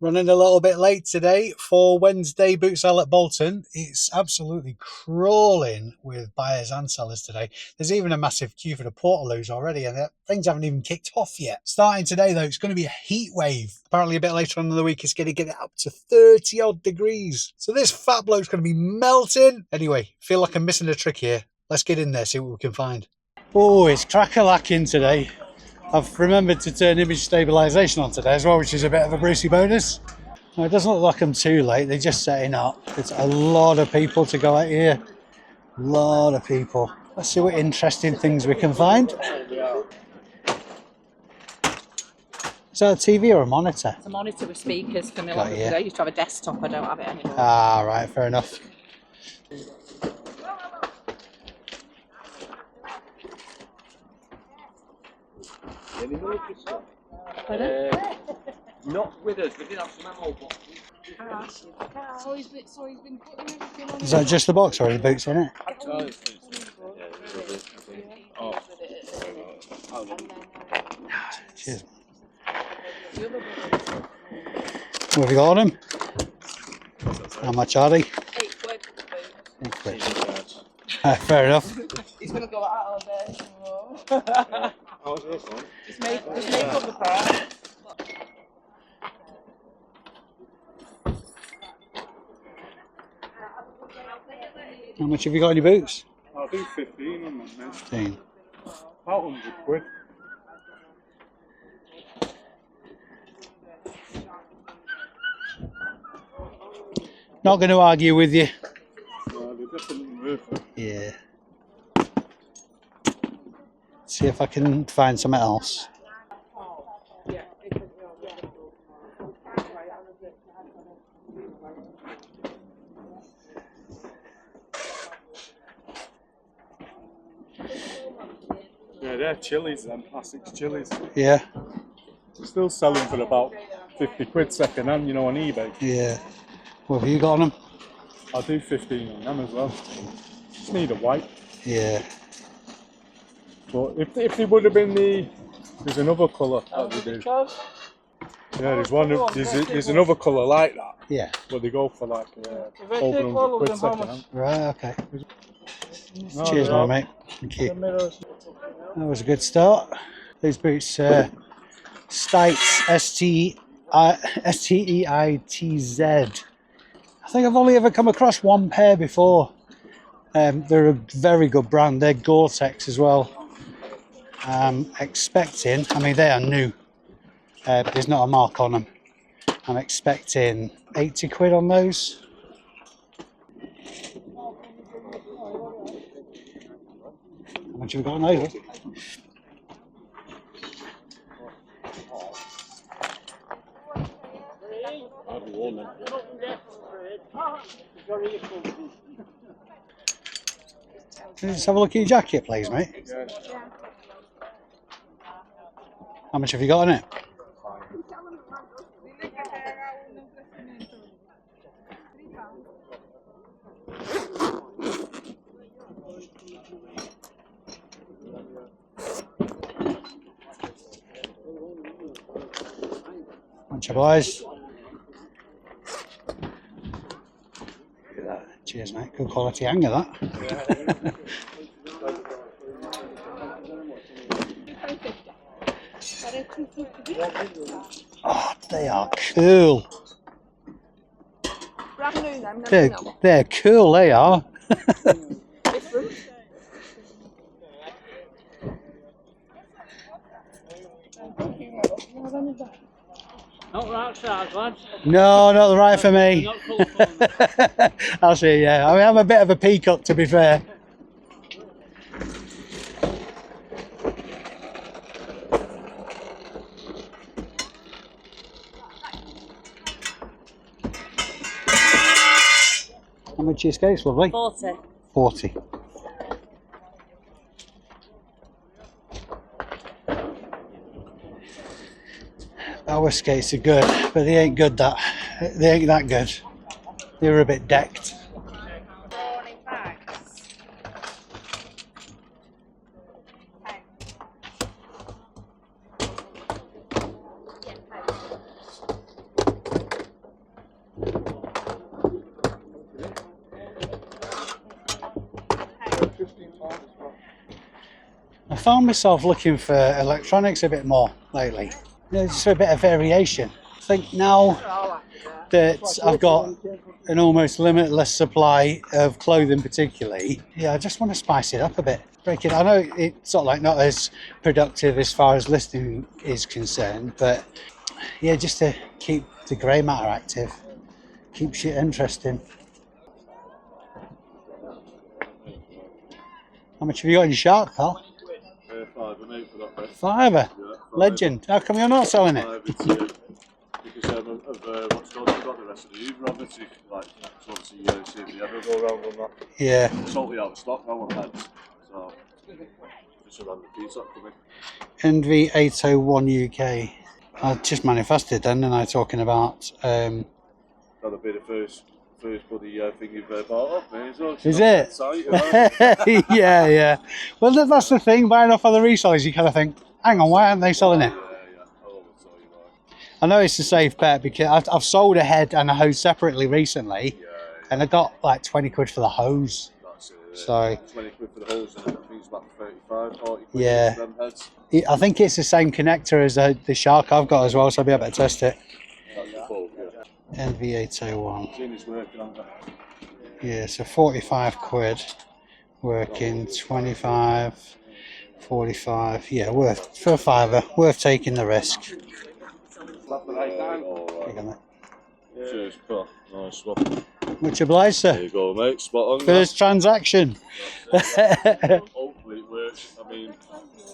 Running a little bit late today for Wednesday boot sale at Bolton. It's absolutely crawling with buyers and sellers today. There's even a massive queue for the Portaloos already, and things haven't even kicked off yet. Starting today though, it's going to be a heat wave. Apparently a bit later on in the week, it's going to get up to 30 odd degrees. So this fat bloke's going to be melting. Anyway, feel like I'm missing a trick here. Let's get in there, see what we can find. Oh, it's crack-a-lacking today. I've remembered to turn image stabilisation on today as well, which is a bit of a Brucey bonus. Well, it doesn't look like I'm too late, they're just setting up. It's a lot of people to go out here. A lot of people. Let's see what interesting things we can find. Is that a TV or a monitor? It's a monitor with speakers for me. I used to have a desktop, I don't have it anymore. Ah, right, fair enough. Not with us, we did have some ammo boxes. So he's been putting everything on. Is that just the box or are the boots in it? Cheers. What have you got on them? How much are they? 8 quid. 8 quid. Fair enough. He's going to go out all day. Just make up the price. How much have you got on your boots? I'll do 15 on them now. 15. About 100 quid. Not going to argue with you. No, they're definitely worth it. Yeah. See if I can find something else. Yeah, they're chilies, them Essex chilies. Yeah. Still selling for about 50 quid second hand, you know, on eBay. Yeah. What have you got on them? I'll do 15 on them as well. Just need a white. Yeah. But if they would have been there's another colour that they do. Yeah, there's another colour like that. Yeah. But they go for like over 100 quid second hand. Right, okay. Cheers, my mate. Thank you. That was a good start. These boots, Steitz, S-T-E-I-T-Z. I think I've only ever come across one pair before. They're a very good brand. They're Gore-Tex as well. I'm expecting, I mean they are new, there's not a mark on them. I'm expecting 80 quid on those. How much have we got on those? Can you just have a look at your jacket, please, mate? Yeah. How much have you got on it? Bunch of boys. Look at that. Cheers, mate. Good quality hanger, that. Oh, they are cool. Brand new then. They're cool, they are. Not right size, lads. No, not the right for me. I'll see, yeah. I mean, I'm a bit of a peacock, to be fair. How much are your skates, lovely? 40. 40. Our skates are good, but they ain't that good. They were a bit decked. found myself looking for electronics a bit more lately. Just for a bit of variation. I think now that I've got an almost limitless supply of clothing particularly, yeah, I just want to spice it up a bit. Break it. I know it's sort of like not as productive as far as listing is concerned, but yeah, just to keep the grey matter active, keeps it interesting. How much have you got in shark, pal? Fiver, mate, for that bit. Fiver? Yeah, Legend. How come you're not selling it? Because of what's called, I've got the rest of the Uber, obviously, like, so obviously, see if you ever go around on that. Yeah. It's totally out of stock now on heads, so just a random piece up for me. NV801 UK. I just manifested then, and I talking about. That'll be the first bloody thing you've bought up, mate. So Is it? Exciting, yeah. Well, that's the thing. Buying off other resellers, you kind of think, hang on, why aren't they selling it? Yeah. I will tell you why. I know it's a safe bet because I've sold a head and a hose separately recently, and I got like 20 quid for the hose. That's it. So 20 quid for the hose, and I think it's about 35, 40 quid yeah. for them heads. I think it's the same connector as the shark I've got as well, so I'll be able to test it. That's the full, yeah. NV801. Seen it's working, aren't they? Yeah, so 45 quid working, 25, 45. Yeah, worth for a fiver, worth taking the risk. Cheers, pal. Nice one. Much obliged, There sir. you go, mate. Spot on. First transaction. Hopefully it works. I mean,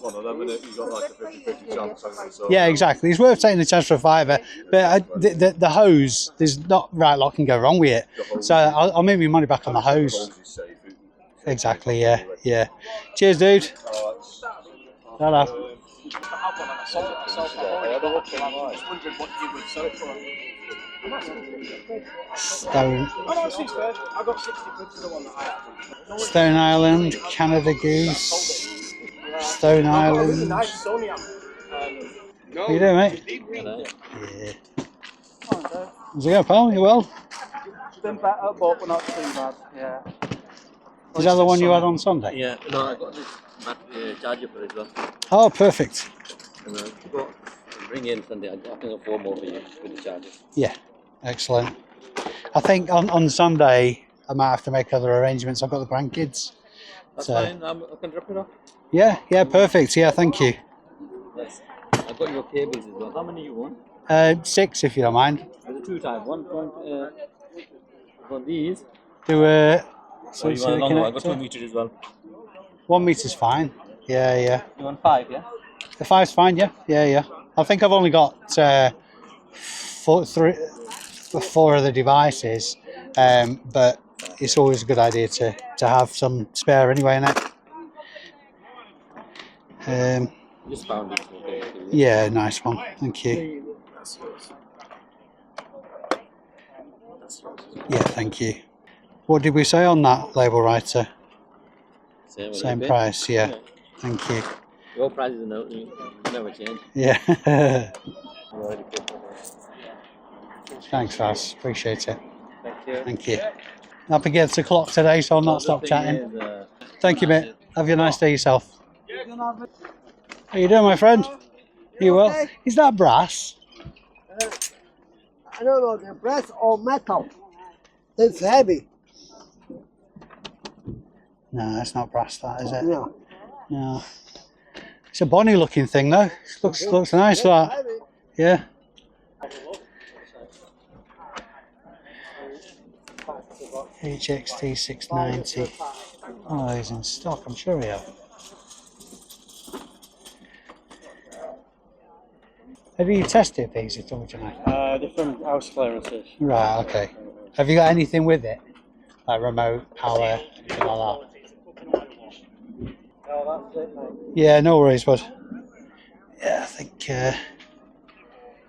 one of them, innit? You've got like a 50-50 chance, haven't you? So, Yeah, exactly. It's worth taking the chance for a fiver. But the hose, there's not right lot can go wrong with it. So I'll make my money back on the hose. Hose is safe. Exactly, yeah. Cheers, dude. Ta-da. Stone. Stone Island, Canada Goose. Stone Island. How you doing, mate? Yeah. How's it going, pal? You well? It's been better, but we're not too bad. Yeah. Is that the one you had on Sunday? Yeah, no, I got this charger for it as well. Oh, perfect. And bring in Sunday. I think I'll 4 more for you with the charger. Yeah, excellent. I think on Sunday I might have to make other arrangements. I've got the grandkids. That's So- fine. I can drop it off. Yeah, perfect. Yeah, thank you. Yes. I've got your cables as well. How many you want? 6 if you don't mind. There's a 2 type. One for these. Do So you want a longer one? I've got 2 meters as well. 1 meter's fine. Yeah. You want 5, yeah? The 5's fine. Yeah. I think I've only got 4 of the devices, but it's always a good idea to have some spare anyway, innit? Just found it. Okay. Yeah, nice one. Thank you. Yeah, thank you. What did we say on that label writer? Same price, yeah. Thank you. Your prices never change. Yeah. You already paid for that. Thanks, Faz. Appreciate it. Thank you. Thank you. Up against the clock today, so I'll not stop chatting. Thank you, mate. Have a nice day yourself. How you doing, my friend? You well? Okay. Is that brass? I don't know, the brass or metal. It's heavy. No, it's not brass, that is it? Yeah. No. It's a bonny looking thing though. Looks nice, that. Heavy. Yeah. HXT 690. Oh, he's in stock, I'm sure he have. Have you tested these at all tonight? Different house clearances. Right, okay. Have you got anything with it? Like remote power, anything like that? No, that's it, mate. Yeah, no worries, bud. Yeah, I think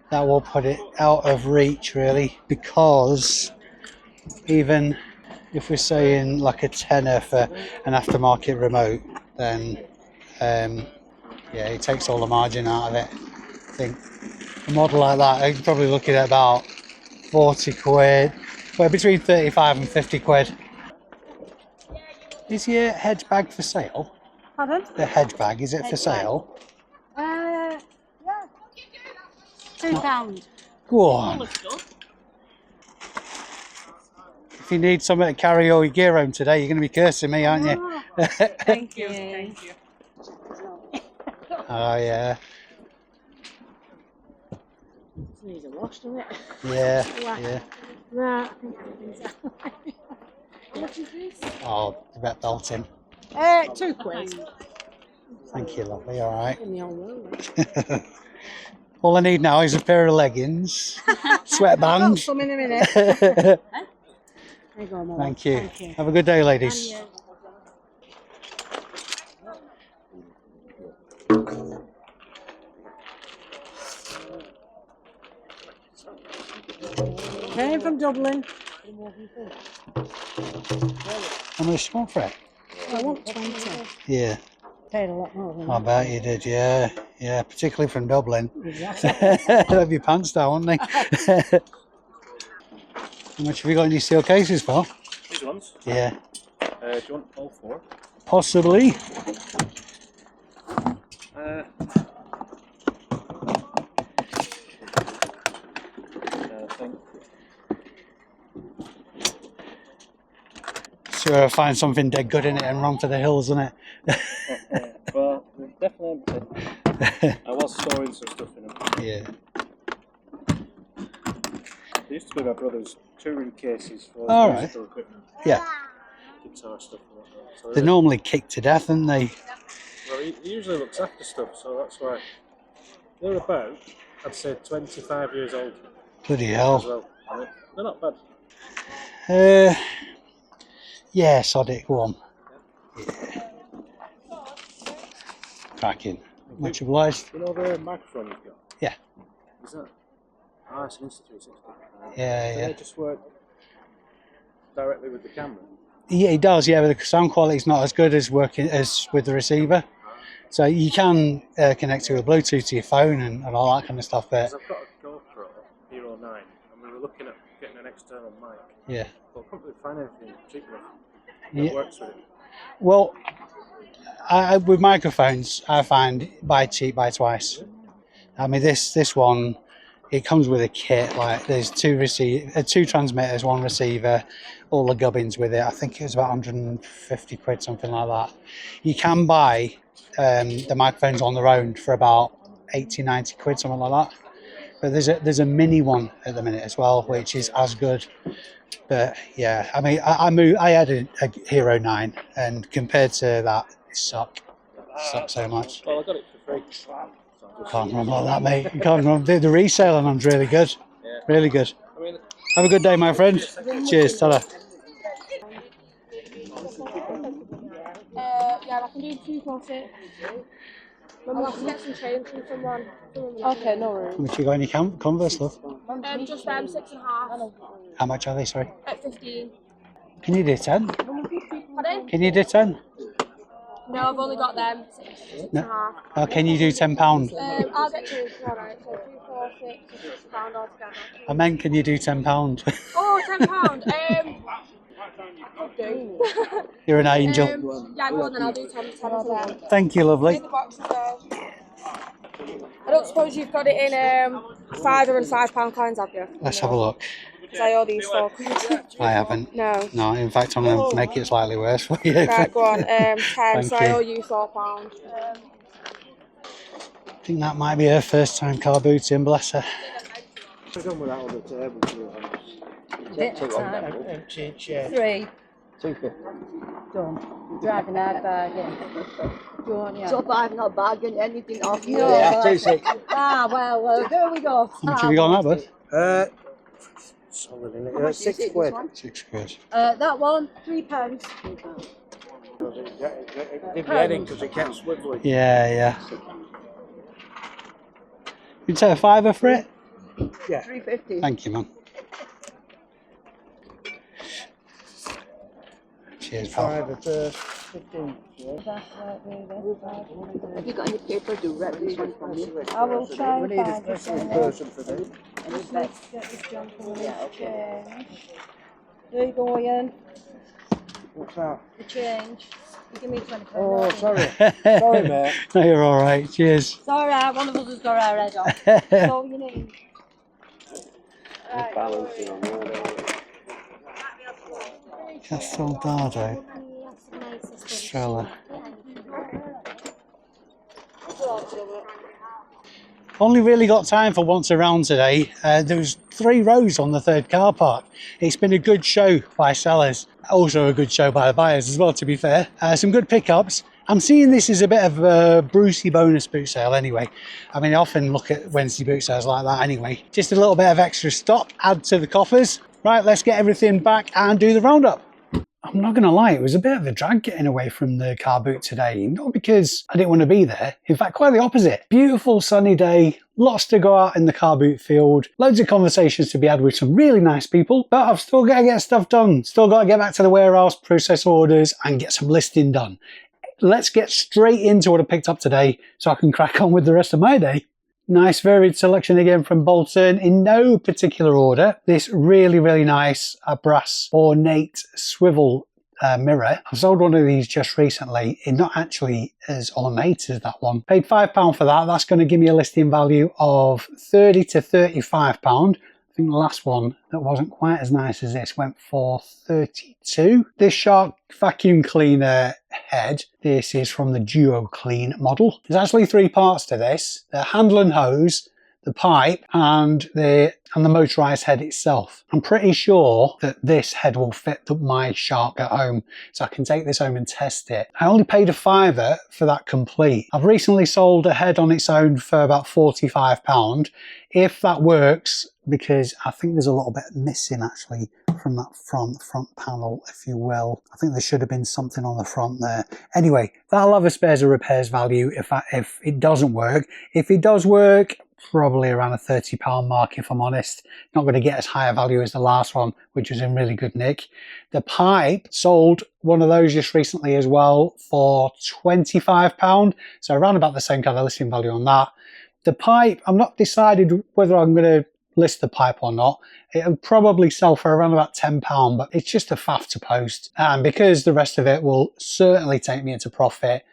that will put it out of reach, really, because even if we're saying like a tenner for an aftermarket remote, then yeah, it takes all the margin out of it. I think a model like that, you're probably looking at about 40 quid, well, between 35 and 50 quid. Is your hedge bag for sale? Pardon? The hedge bag, is it for Hedge sale? Yeah. £2. Go on. If you need something to carry all your gear home today, you're going to be cursing me, aren't you? Thank you. Thank you. Oh, yeah. Needs a wash, doesn't it? Yeah, yeah. Right, I think everything's out. How much is this? Oh, the vet belting. £2. Thank you, lovely. All right. In the old world. All I need now is a pair of leggings, sweatbands. Some in a minute. There you go, Mum. Thank you. Thank you. Have a good day, ladies. And you. Came from Dublin. How much you want for it? I want 20. Yeah, Paid a lot more than I bet you did. Yeah, yeah. Particularly from Dublin. that. They'll have your pants down, won't they? How much have you got in your steel cases, pal? These ones. Yeah, Do you want all 4? possibly. I think. So find something dead good in it and run for the hills, isn't it? Well, they're definitely empty. I was storing some stuff in them. Yeah. They used to be my brother's touring cases for All his right. musical equipment, Yeah. guitar stuff and whatnot. So They're normally kicked to death, aren't they? well, he usually looks after stuff, so that's why. They're about, I'd say, 25 years old Bloody as hell. well. And they're not bad. Yeah, sod it. Go on. Yeah. Cracking. Much obliged. You know the microphone you've got? Yeah. Is that? Ah, it's an Insta360. Yeah, Do yeah. they just work directly with the camera? Yeah, it does. Yeah, but the sound quality is not as good as working as with the receiver. So you can connect it with Bluetooth to your phone and all that kind of stuff. But Because I've got a GoPro Hero 9 and we were looking at getting an external mic. yeah, But I couldn't really find anything cheap enough that yeah. works with it. Well, with microphones, I find buy cheap, buy twice. I mean, this one, it comes with a kit. Like there's two transmitters, one receiver, all the gubbins with it. I think it was about 150 quid, something like that. You can buy the microphones on their own for about 80, 90 quid, something like that. But there's a mini one at the minute as well, which is as good. But yeah, I mean, I had a Hero 9, and compared to that, it sucked so much. Well, I got it for free. Can't run like that, mate. You can't run. The reselling on's really good. Yeah. Really good. I mean, Have a good day, my friend. Cheers, ta-ra. Yeah, I can do 2 for it. I'll have to get some change from someone. Okay, no worries. How much you got in your Converse, love? Just 6.5. How much are they, sorry? At 15. Can you do 10? Pardon? Can you do 10? No, I've only got them. 6.5. Oh, can you do £10? I'll get change. Alright, so 2, 4, 6, £6 altogether. I meant, can you do £10? Oh, £10. I could do. You're an angel. Yeah, go on then. I'll do 10 of them. Thank you, lovely. Take the boxes though. I don't suppose you've got it in £5 and £5 coins, have you? Let's have a look. Because I owe these £4. I haven't. No. No, in fact, I'm going to make it slightly worse for you. Right, go on. 10, so I you. owe you £4. I think that might be her first time car booting, bless her. I've done with that on the table, to be honest. Bit of time. Empty chair. 3. 250. Done. Driving hard bargain. Go on, yeah. So far I've not bargained anything off you. No, Yeah, but- 260. Ah, well, there we go. How much have you got on that, bud? Solid, isn't How it? much is 6 it, quid. this one? 6 quid. That one, £3. It did the heading because it kept swiveling. Yeah, yeah. You take a fiver for it? Yeah. 350. Thank you, man. Cheers, pal. 5 at 15. Have you got any paper to wrap this one for me? I will try We and need a find special it. person for this. Let's get this jumper change. There you go, Ian. What's that? The change. You give me 20 quid. Oh, no, sorry. Sorry, mate. No, you're all right. Cheers. It's alright, one of us has got our head off. That's all you need. Soldado, Estrella. Only really got time for once around today. There was 3 rows on the 3rd car park. It's been a good show by sellers, also a good show by the buyers as well, to be fair. Some good pickups. I'm seeing this as a bit of a Brucey bonus boot sale anyway. I mean, I often look at Wednesday boot sales like that anyway. Just a little bit of extra stock, add to the coffers. Right, let's get everything back and do the roundup. I'm not going to lie, it was a bit of a drag getting away from the car boot today. Not because I didn't want to be there. In fact, quite the opposite. Beautiful sunny day, lots to go out in the car boot field, loads of conversations to be had with some really nice people, but I've still got to get stuff done. Still got to get back to the warehouse, process orders and get some listing done. Let's get straight into what I picked up today so I can crack on with the rest of my day. Nice varied selection again from Bolton in no particular order. This really, really nice brass ornate swivel mirror. I've sold one of these just recently. It's not actually as ornate as that one. Paid £5 for that. That's going to give me a listing value of £30 to £35. I think the last one that wasn't quite as nice as this went for 32. This Shark vacuum cleaner head, this is from the Duo Clean model. There's actually 3 parts to this: the handle and hose, the pipe, and the motorised head itself. I'm pretty sure that this head will fit my Shark at home, so I can take this home and test it. I only paid £5 for that complete. I've recently sold a head on its own for about £45. If that works, because I think there's a little bit missing actually from that front panel, if you will. I think there should have been something on the front there. Anyway, that'll have a spares or repairs value if it doesn't work. If it does work, probably around a £30 mark, if I'm honest. Not going to get as high a value as the last one, which was in really good nick. The pipe, sold one of those just recently as well for £25, so around about the same kind of listing value on that. The pipe, I'm not decided whether I'm going to list the pipe or not. It'll probably sell for around about £10, but it's just a faff to post, and because the rest of it will certainly take me into profit,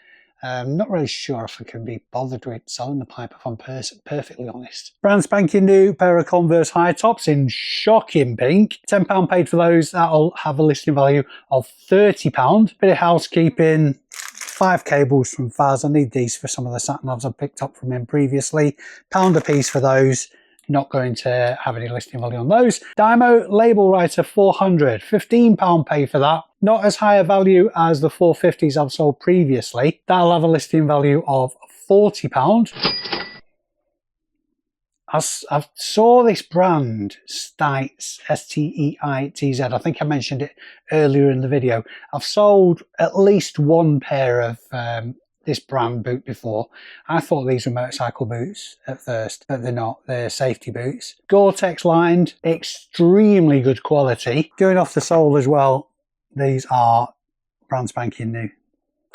I'm not really sure if I can be bothered with selling the pipe, if I'm perfectly honest. Brand spanking new pair of Converse high tops in shocking pink. £10 paid for those. That'll have a listing value of £30. Bit of housekeeping. 5 cables from Faz. I need these for some of the sat navs I've picked up from him previously. £1 a piece for those. Not going to have any listing value on those. Dymo label writer 400, £15 pay for that. Not as high a value as the 450s I've sold previously. That'll have a listing value of £40. I saw this brand, Steitz, S-T-E-I-T-Z. I think I mentioned it earlier in the video. I've sold at least 1 pair of this brand boot before. I thought these were motorcycle boots at first, but they're not. They're safety boots. Gore-Tex lined, extremely good quality. Going off the sole as well, these are brand spanking new.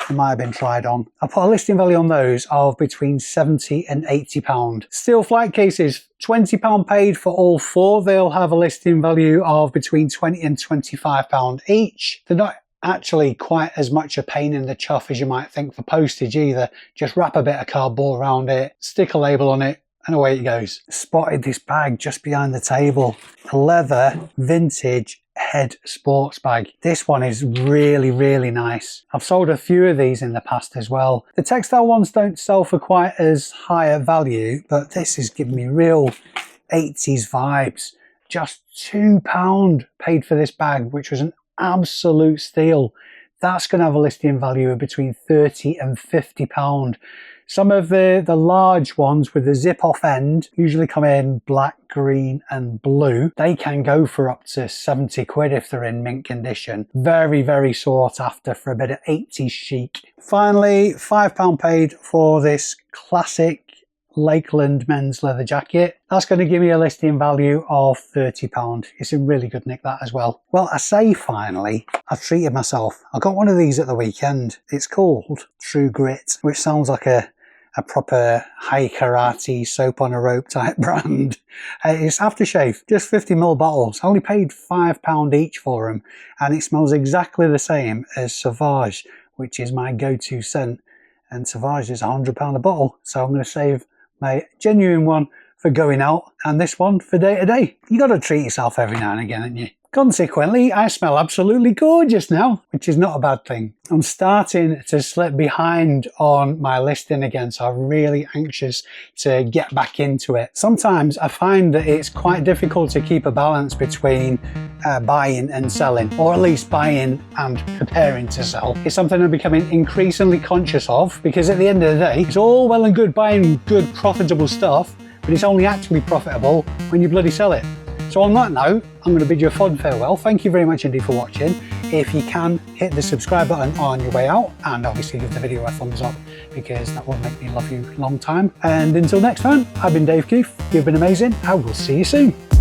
They might have been tried on. I put a listing value on those of between £70 and £80. Steel flight cases, £20 paid for all 4. They'll have a listing value of between £20 and £25 each. They're not actually quite as much a pain in the chuff as you might think for postage either. Just wrap a bit of cardboard around it, stick a label on it, and away it goes. Spotted this bag just behind the table. A leather vintage head sports bag. This one is really, really nice. I've sold a few of these in the past as well. The textile ones don't sell for quite as high a value, but this is giving me real 80s vibes. Just £2 paid for this bag, which was an absolute steal. That's going to have a listing value of between £30 and £50. Some of the large ones with the zip off end usually come in black, green and blue. They can go for up to 70 quid if they're in mint condition. Very, very sought after for a bit of 80s chic. Finally, £5 paid for this classic Lakeland men's leather jacket. That's going to give me a listing value of £30. It's in really good nick, that as well. Well, I say finally, I've treated myself. I got one of these at the weekend. It's called True Grit, which sounds like a a proper high karate soap on a rope type brand. It's aftershave, just 50ml bottles. I only paid £5 each for them, and it smells exactly the same as Sauvage, which is my go-to scent, and Sauvage is £100 a bottle, so I'm going to save my genuine one for going out and this one for day to day. You got to treat yourself every now and again, haven't you? Consequently, I smell absolutely gorgeous now, which is not a bad thing. I'm starting to slip behind on my listing again, so I'm really anxious to get back into it. Sometimes I find that it's quite difficult to keep a balance between buying and selling, or at least buying and preparing to sell. It's something I'm becoming increasingly conscious of, because at the end of the day, it's all well and good buying good, profitable stuff, but it's only actually profitable when you bloody sell it. So on that note, I'm going to bid you a fond farewell. Thank you very much indeed for watching. If you can, hit the subscribe button on your way out, and obviously give the video a thumbs up, because that will make me love you a long time. And until next time, I've been Dave Keeffe. You've been amazing. I will see you soon.